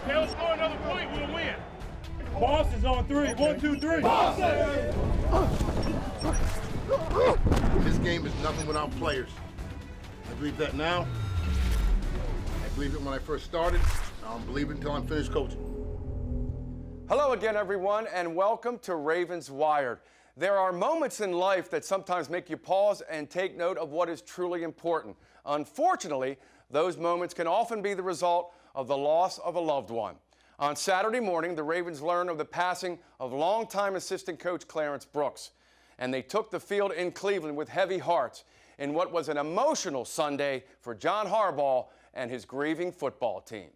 Okay, let's score another point, we'll win. Boston's on 3. 1, 2, 3. This game is nothing without players. I believe that now. I believed it when I first started. I don't believe it until I'm finished coaching. Hello again, everyone, and welcome to Ravens Wired. There are moments in life that sometimes make you pause and take note of what is truly important. Unfortunately, those moments can often be the result of the loss of a loved one. On Saturday morning, the Ravens learned of the passing of longtime assistant coach Clarence Brooks, and they took the field in Cleveland with heavy hearts in what was an emotional Sunday for John Harbaugh and his grieving football team.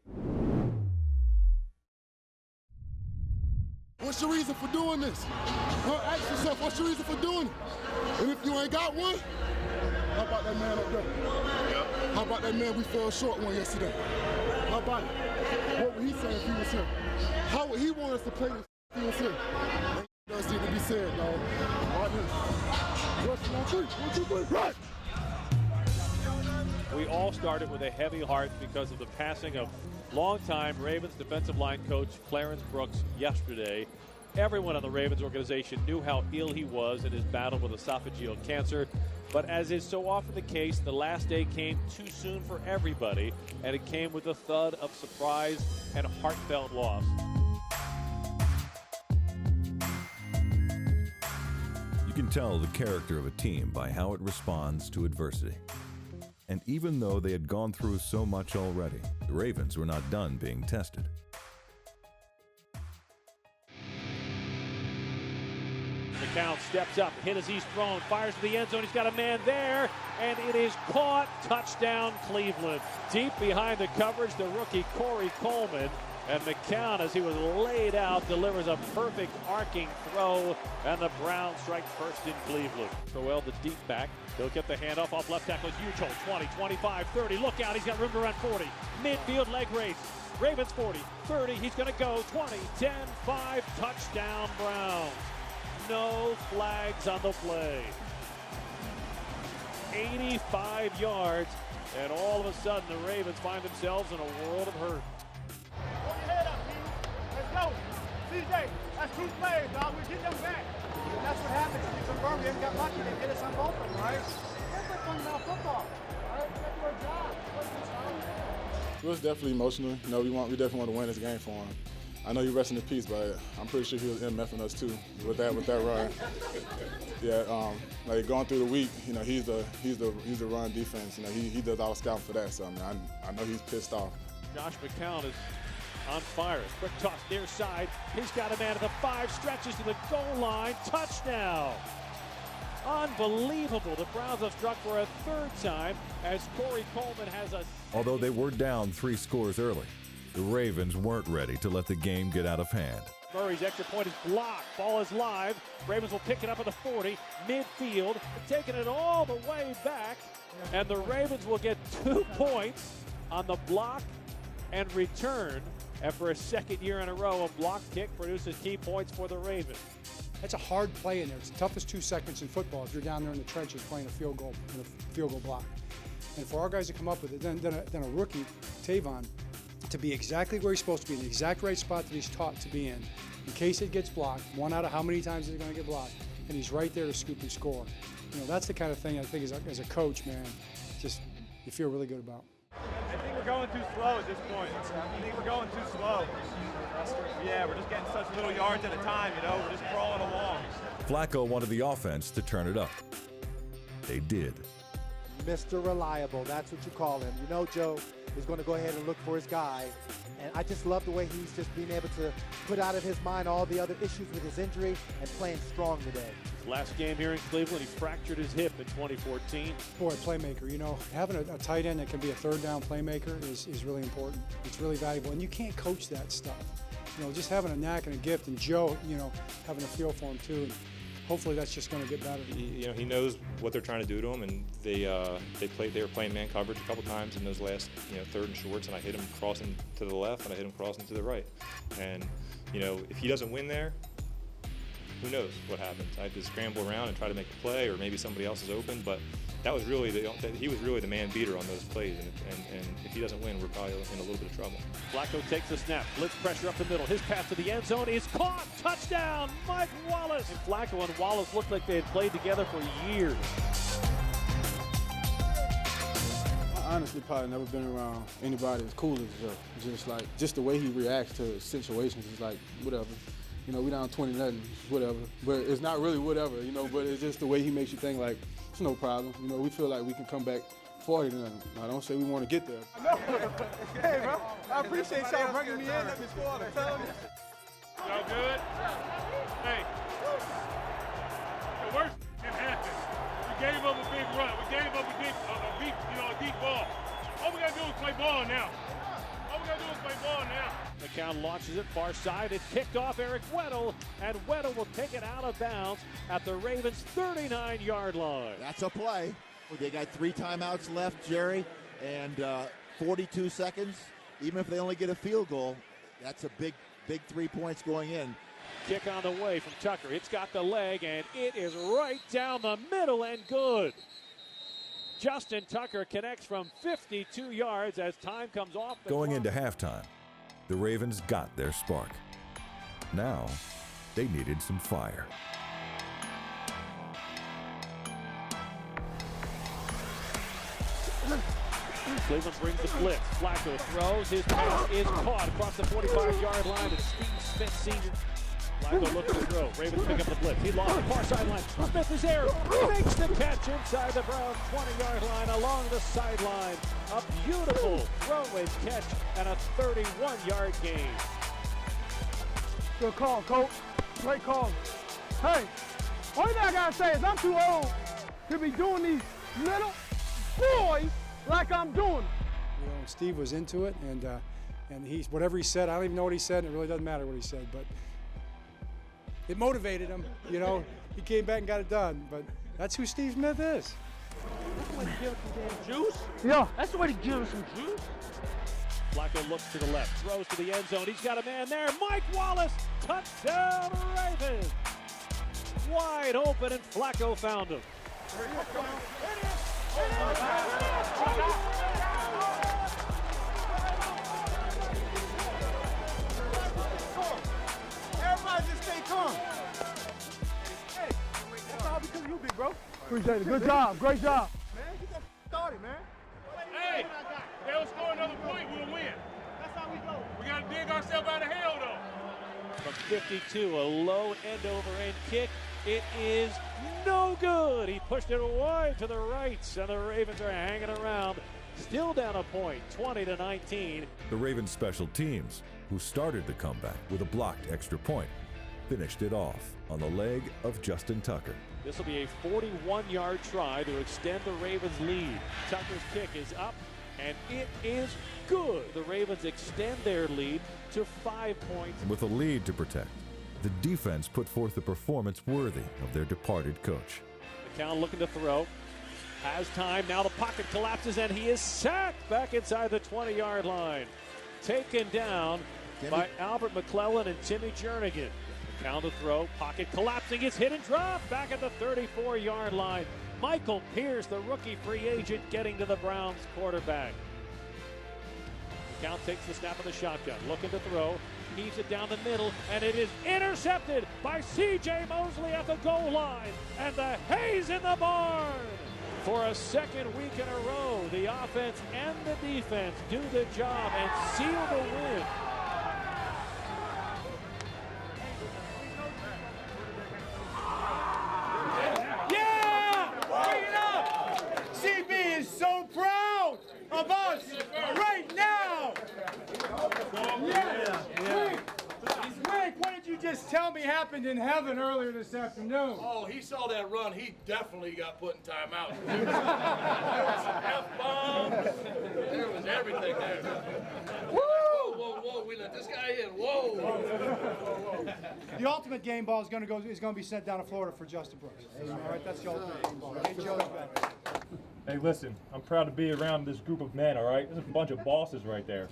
What's your reason for doing this? Ask yourself, what's your reason for doing it? And if you ain't got one, how about that man up there? Yep. How about that man we fell short one yesterday? How about it? What would he say if he was here? How would he want us to play this if he was here? That does need to be said, dog. Right here. Rush 1, 3. 1, 2, 3. Right! We all started with a heavy heart because of the passing of longtime Ravens defensive line coach Clarence Brooks yesterday. Everyone on the Ravens organization knew how ill he was in his battle with esophageal cancer. But as is so often the case, the last day came too soon for everybody, and it came with a thud of surprise and heartfelt loss. You can tell the character of a team by how it responds to adversity. And even though they had gone through so much already, the Ravens were not done being tested. McCown steps up, hit as he's thrown, fires to the end zone. He's got a man there, and it is caught. Touchdown, Cleveland. Deep behind the coverage, the rookie Corey Coleman. And McCown, as he was laid out, delivers a perfect arcing throw, and the Browns strike first in Cleveland. Crowell, the deep back. He'll get the handoff off left tackle. Huge hole, 20, 25, 30. Look out, he's got room to run 40. Midfield leg race. Ravens 40, 30. He's going to go 20, 10, 5. Touchdown, Browns. No flags on the play. 85 yards, and all of a sudden the Ravens find themselves in a world of hurt. Hold your head up, P. Let's go. CJ, that's 2 plays, dog. We get them back. And that's what happens. You confirm we haven't got lucky. They hit us on both of them, right? That's like fundamental football. All right, we got to do our job. It was definitely emotional. You know, we definitely want to win this game for him. I know you resting in peace, but I'm pretty sure he was MFing us too with that run. Yeah, like going through the week, you know, he's the run defense. You know, he does all the scouting for that. So I mean, I know he's pissed off. Josh McCown is on fire. Quick toss near side. He's got a man at the 5, stretches to the goal line. Touchdown. Unbelievable. The Browns have struck for a 3rd time as Corey Coleman has a... Although they were down 3 scores early, the Ravens weren't ready to let the game get out of hand. Murray's extra point is blocked. Ball is live. Ravens will pick it up at the 40. Midfield, taking it all the way back. And the Ravens will get 2 points on the block and return. After a 2nd year in a row, a block kick produces key points for the Ravens. That's a hard play in there. It's the toughest 2 seconds in football if you're down there in the trenches playing a field goal block. And for our guys to come up with it, then a rookie, Tavon, to be exactly where he's supposed to be, in the exact right spot that he's taught to be in case it gets blocked. 1 out of how many times is it going to get blocked? And he's right there to scoop and score. You know, that's the kind of thing I think as a coach, man, just you feel really good about. I think we're going too slow at this point. I think we're going too slow. Yeah, we're just getting such little yards at a time, you know. We're just crawling along. Flacco wanted the offense to turn it up. They did. Mr. Reliable, that's what you call him. You know Joe is going to go ahead and look for his guy. And I just love the way he's just being able to put out of his mind all the other issues with his injury and playing strong today. Last game here in Cleveland, he fractured his hip in 2014. Boy, playmaker, you know, having a tight end that can be a 3rd down playmaker is really important. It's really valuable, and you can't coach that stuff. You know, just having a knack and a gift, and Joe, you know, having a feel for him too. And hopefully that's just going to get better. He knows what they're trying to do to him, and they were playing man coverage a couple times in those last 3rd and shorts, and I hit him crossing to the left, and I hit him crossing to the right. And if he doesn't win there, who knows what happens? I have to scramble around and try to make a play, or maybe somebody else is open. But that was really he was really the man beater on those plays, and if he doesn't win, we're probably in a little bit of trouble. Flacco takes the snap, blitz pressure up the middle. His pass to the end zone is caught. Touchdown, Mike Wallace. And Flacco and Wallace looked like they had played together for years. I honestly probably never been around anybody as cool as Joe. Just the way he reacts to situations is like, whatever. You know, we down 20-0, whatever. But it's not really whatever, you know, but it's just the way he makes you think like, it's no problem. You know, we feel like we can come back 40-0. I don't say we want to get there. Hey, bro, I appreciate y'all bringing me in at this quarter. Telling me. Y'all good? Hey, the worst can happen. We gave up a big run. We gave up a deep ball. All we gotta do is play ball now. The count launches it far side. It's picked off Eric Weddle, and Weddle will take it out of bounds at the Ravens' 39-yard line. That's a play. They got 3 timeouts left, Jerry, and 42 seconds. Even if they only get a field goal, that's a big 3 points going in. Kick on the way from Tucker. It's got the leg, and it is right down the middle and good. Justin Tucker connects from 52 yards as time comes off. Going into halftime, the Ravens got their spark. Now, they needed some fire. Cleveland brings the blitz. Flacco throws. His pass is caught across the 45-yard line to Steve Smith Sr. Flacco looking to throw. Ravens pick up the blitz. He lost the far sideline. Smith is there. Makes the catch inside the Browns' 20-yard line along the sideline. A beautiful throw and catch and a 31-yard gain. Good call, Coach. Great call. Hey, only thing I gotta say is I'm too old to be doing these little boys like I'm doing. You know, Steve was into it, and he's whatever he said. I don't even know what he said, and it really doesn't matter what he said, but it motivated him. You know, he came back and got it done. But that's who Steve Smith is. That's the way to give him some juice. Yeah. That's the way to give him some juice. Flacco looks to the left, throws to the end zone. He's got a man there. Mike Wallace, touchdown Ravens. Wide open, and Flacco found him. Everybody just stay calm. Hey, that's all because of you, big bro. Appreciate it. Good job. Great job. Man, get that started, man. Hey, they'll score another point, we'll win. That's how we go. We got to dig ourselves out of hell, though. From 52, a low end-over-end kick. It is no good. He pushed it wide to the right, and the Ravens are hanging around. Still down a point, 20-19. The Ravens special teams, who started the comeback with a blocked extra point, finished it off on the leg of Justin Tucker. This will be a 41-yard try to extend the Ravens' lead. Tucker's kick is up, and it is good. The Ravens extend their lead to 5 points. And with a lead to protect, the defense put forth a performance worthy of their departed coach. McCown looking to throw. Has time. Now the pocket collapses, and he is sacked back inside the 20-yard line. Taken down by Albert McClellan and Timmy Jernigan. McCown to throw. Pocket collapsing. It's hit and dropped back at the 34-yard line. Michael Pierce, the rookie free agent, getting to the Browns quarterback. McCown takes the snap of the shotgun. Looking to throw. Heaves it down the middle, and it is intercepted by C.J. Mosley at the goal line. And the hay's in the barn. For a second week in a row, the offense and the defense do the job and seal the win. Yeah! Bring it up! CB is so proud of us right now! Yeah. Rick, what did you just tell me happened in heaven earlier this afternoon? Oh, he saw that run. He definitely got put in timeout. There was some F-bombs. There was everything there. Woo! Whoa, we let this guy in. Whoa. The ultimate game ball is going to be sent down to Florida for Justin Brooks. All right, that's the ultimate game ball. Hey, Joe's back. Hey, listen, I'm proud to be around this group of men, all right? There's a bunch of bosses right there.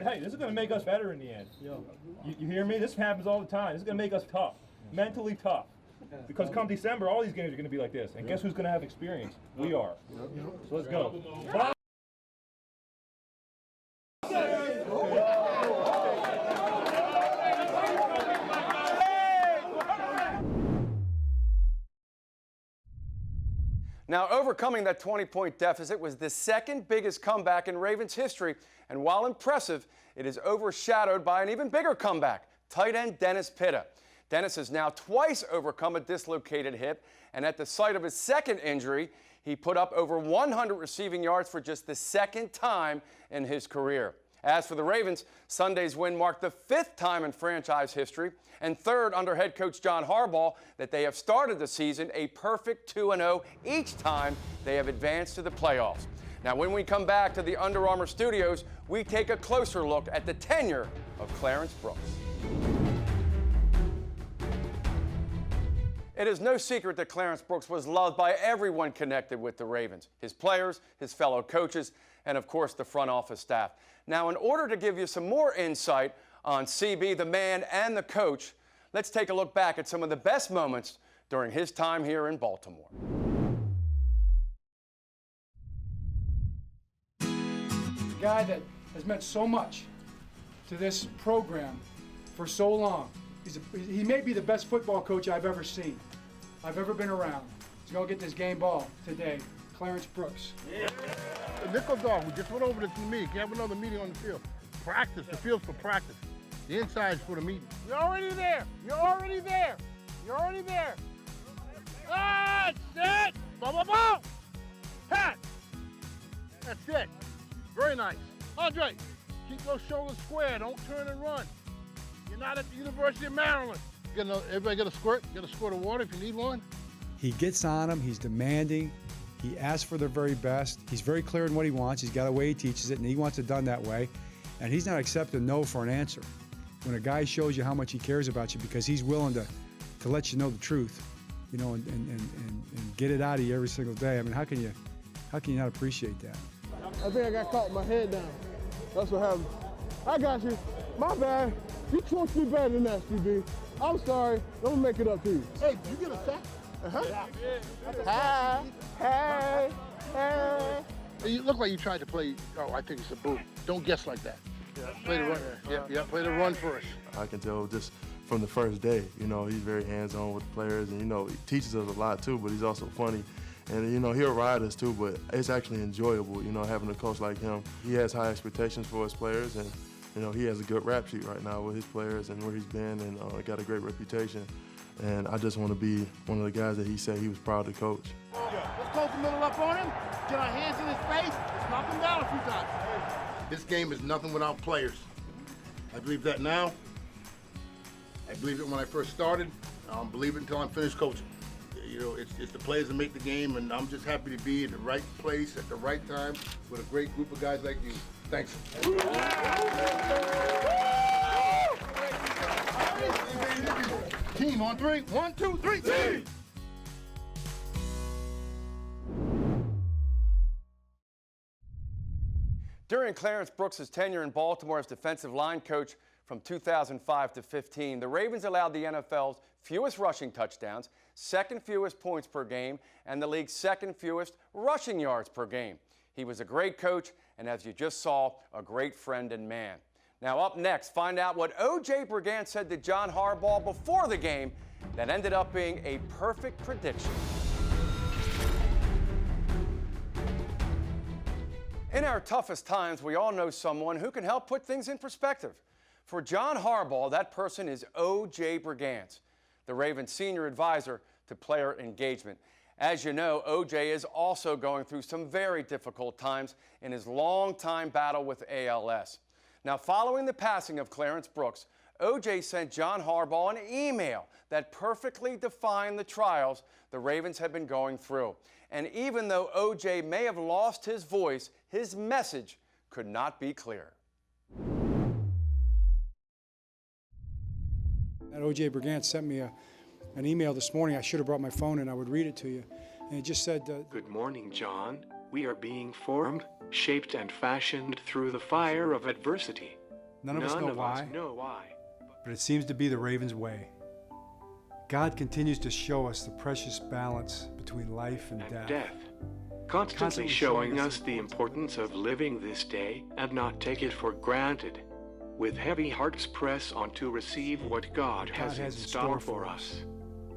Hey, this is going to make us better in the end. You hear me? This happens all the time. This is going to make us tough, mentally tough. Because come December, all these games are going to be like this. And guess who's going to have experience? We are. So let's go. Now, overcoming that 20-point deficit was the second biggest comeback in Ravens history, and while impressive, it is overshadowed by an even bigger comeback, tight end Dennis Pitta. Dennis has now twice overcome a dislocated hip, and at the site of his second injury, he put up over 100 receiving yards for just the second time in his career. As for the Ravens, Sunday's win marked the 5th time in franchise history and 3rd under head coach John Harbaugh that they have started the season a perfect 2-0 each time they have advanced to the playoffs. Now, when we come back to the Under Armour studios, we take a closer look at the tenure of Clarence Brooks. It is no secret that Clarence Brooks was loved by everyone connected with the Ravens, his players, his fellow coaches, and of course the front office staff. Now, in order to give you some more insight on CB, the man and the coach, let's take a look back at some of the best moments during his time here in Baltimore. A guy that has meant so much to this program for so long. He may be the best football coach I've ever seen, I've ever been around. He's going to get this game ball today. Clarence Brooks. Yeah. Nickel dog, we just went over this meeting. Can have another meeting on the field. Practice, the field's for practice. The inside's for the meeting. You're already there. You're already there. You're already there. Ah, set. Boom, boom, boom. Pat. That's it. Very nice. Andre, keep those shoulders square. Don't turn and run. You're not at the University of Maryland. Everybody get a squirt? Get a squirt of water if you need one? He gets on him. He's demanding. He asks for their very best. He's very clear in what he wants. He's got a way he teaches it, and he wants it done that way. And he's not accepting no for an answer. When a guy shows you how much he cares about you because he's willing to let you know the truth, you know, and get it out of you every single day. I mean, how can you not appreciate that? I think I got caught with my head down. That's what happened. I got you. My bad. You supposed to be better than that, CB. I'm sorry. I'm gonna make it up to you. Hey, did you get a sack? Hi. Hey. Hey. You look like you tried to play. Oh, I think it's a boot. Don't guess like that. Yeah. Play the run. Yeah. Play the run first. I can tell just from the first day. You know, he's very hands-on with the players, and you know, he teaches us a lot too. But he's also funny, and you know, he'll ride us too. But it's actually enjoyable. You know, having a coach like him. He has high expectations for his players, and you know, he has a good rap sheet right now with his players and where he's been, and got a great reputation. And I just want to be one of the guys that he said he was proud to coach. Let's close the middle up on him. Get our hands in his face. Let's knock him down a few times. This game is nothing without players. I believe that now. I believed it when I first started. I believe it until I'm finished coaching. You know, it's the players that make the game, and I'm just happy to be in the right place at the right time with a great group of guys like you. Thanks. Team on three. 1, 2, 3, team! During Clarence Brooks' tenure in Baltimore as defensive line coach from 2005 to 15, the Ravens allowed the NFL's fewest rushing touchdowns, second fewest points per game, and the league's second fewest rushing yards per game. He was a great coach, and as you just saw, a great friend and man. Now up next, find out what O.J. Brigance said to John Harbaugh before the game that ended up being a perfect prediction. In our toughest times, we all know someone who can help put things in perspective. For John Harbaugh, that person is O.J. Brigance, the Ravens' senior advisor to player engagement. As you know, O.J. is also going through some very difficult times in his long-time battle with ALS. Now, following the passing of Clarence Brooks, O.J. sent John Harbaugh an email that perfectly defined the trials the Ravens had been going through. And even though O.J. may have lost his voice, his message could not be clearer. O.J. Brigance sent me an email this morning. I should have brought my phone and I would read it to you. And it just said, Good morning, John. We are being formed, shaped, and fashioned through the fire of adversity. None of us know why, but it seems to be the Ravens' way. God continues to show us the precious balance between life and death. Constantly showing us the importance of living this day and not take it for granted. With heavy hearts press on to receive what God has in store for us.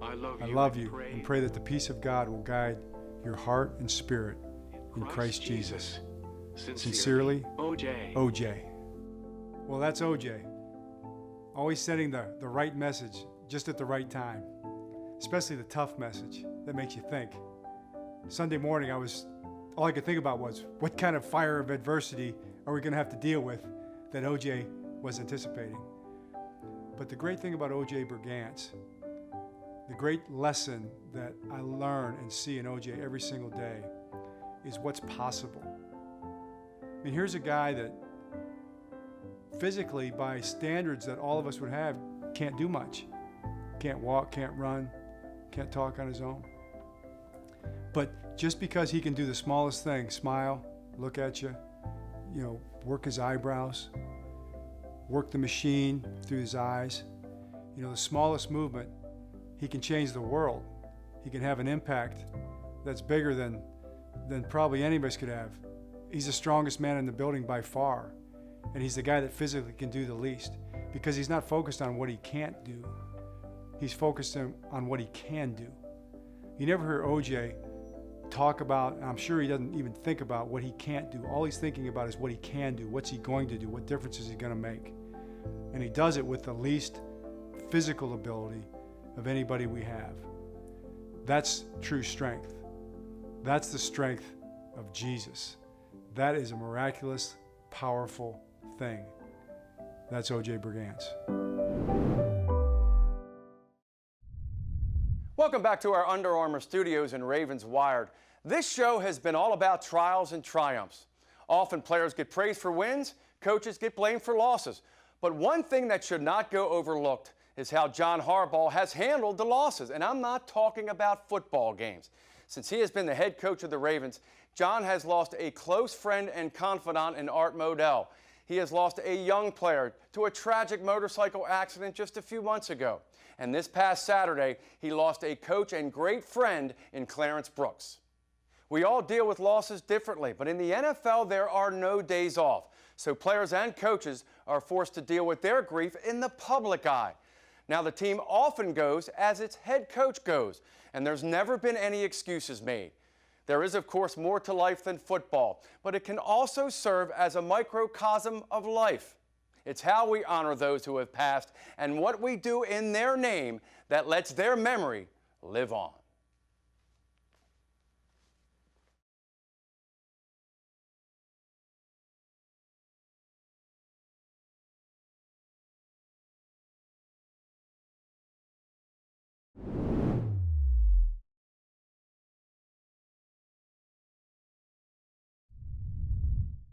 I love you and pray that the peace of God will guide your heart and spirit in Christ Jesus. Sincerely, OJ. Well, that's OJ. Always sending the right message just at the right time, especially the tough message that makes you think. Sunday morning, all I could think about was, what kind of fire of adversity are we going to have to deal with that OJ was anticipating? But the great thing about OJ Brigance, the great lesson that I learn and see in OJ every single day is what's possible. I mean, here's a guy that physically, by standards that all of us would have, can't do much. Can't walk, can't run, can't talk on his own. But just because he can do the smallest thing, smile, look at you, work his eyebrows, work the machine through his eyes, the smallest movement, he can change the world. He can have an impact that's bigger than probably any of us could have. He's the strongest man in the building by far, and he's the guy that physically can do the least because he's not focused on what he can't do. He's focused on what he can do. You never hear OJ talk about, and I'm sure he doesn't even think about what he can't do. All he's thinking about is what he can do, what's he going to do, what difference is he going to make. And he does it with the least physical ability of anybody we have. That's true strength. That's the strength of Jesus. That is a miraculous, powerful thing. That's OJ Brigance. Welcome back to our Under Armour studios in Ravens Wired. This show has been all about trials and triumphs. Often players get praised for wins, coaches get blamed for losses. But one thing that should not go overlooked is how John Harbaugh has handled the losses. And I'm not talking about football games. Since he has been the head coach of the Ravens, John has lost a close friend and confidant in Art Modell. He has lost a young player to a tragic motorcycle accident just a few months ago. And this past Saturday, he lost a coach and great friend in Clarence Brooks. We all deal with losses differently, but in the NFL, there are no days off. So players and coaches are forced to deal with their grief in the public eye. Now, the team often goes as its head coach goes, and there's never been any excuses made. There is, of course, more to life than football, but it can also serve as a microcosm of life. It's how we honor those who have passed and what we do in their name that lets their memory live on.